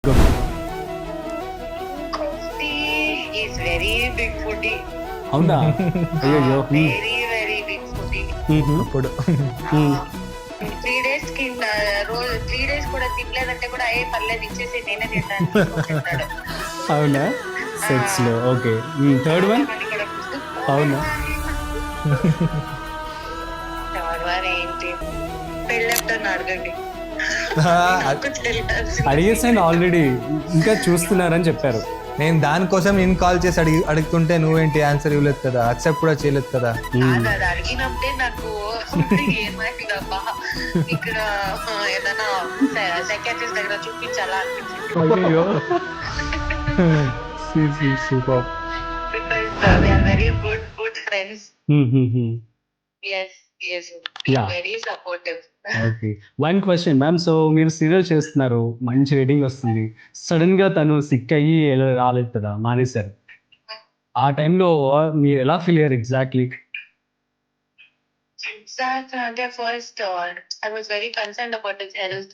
Kofi is very big foodie. అవునా? అయ్యయ్యో! Very big foodie. అప్పుడు 3 days కి రోజు 3 days కూడా తినలేదంటే కూడా ఏ పర్లేదు ఇచ్చేసి నేనే తింటాను. అవునా? సెట్స్‌లో ఓకే. Third one? అవునా? థర్డ్ వన్ ఏంటి? పెళ్ళెప్పుడన్నా అడగండి. అడిగేసాను ఆల్రెడీ. ఇంకా చూస్తున్నారని చెప్పారు. నేను దానికోసం నేను కాల్ చేసి అడుగుతుంటే నువ్వేంటి ఆన్సర్ ఇవ్వలేదు కదా, అక్సెప్ట్ కూడా చేయలేదు కదా. అది అడిగినప్పుడే నాకు ఏమైందబ్బా ఇక్కడ ఏదైనా సైకియాట్రిస్ట్ దగ్గర చూపించాలా అనిపించింది. అయ్యయ్యో! Super. Because we are very good friends. Yes. Yeah. Very supportive. Okay. One question ma'am. So మీరు సీరియల్ చేస్తున్నారు, మంచి రేటింగ్ వస్తుంది. సడన్‌గా తను సిక్ అయ్యి రాలేదు కదా, మానేశారు. ఆ టైంలో మీరు ఎలా ఫీల్ అయ్యారు ఎగ్జాక్ట్‌లీ? అంటే first I was very concerned about his health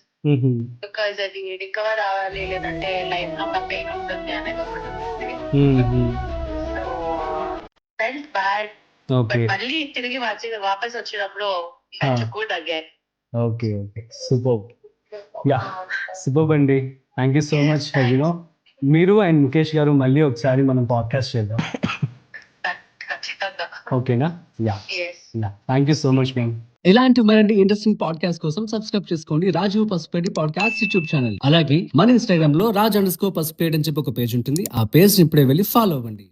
because అది రికవర్ అవ్వాలి లేదంటే లైఫ్ లాంగ్ ఆ పెయిన్ ఉంటుంది అనేది ఒకటి ఉంది. So felt bad. Okay. But మళ్ళీ తిరిగి వాపస్ వచ్చినప్పుడు good again. Okay. Superb. Yeah! Superb అండి. Thank you so much. మీరు అండ్ ముఖేష్ గారు మళ్ళీ ఒకసారి మనం పాడ్‌కాస్ట్ చేద్దాం. ఖచ్చితంగా. ఓకేనా? Yeah! Yes. Thank you so much ma'am. ఇలాంటి మరిన్ని ఇంట్రెస్టింగ్ పాడ్కాస్ట్ కోసం సబ్స్క్రైబ్ చేసుకోండి Raju Pasupeti podcast YouTube channel. అలాగే మన ఇన్‌స్టాగ్రామ్ లో రాజ్_పసుపేటి అని చెప్పి ఒక పేజ్ ఉంటుంది. ఆ పేజ్ ని ఇప్పుడే వెళ్ళి ఫాలో అవ్వండి.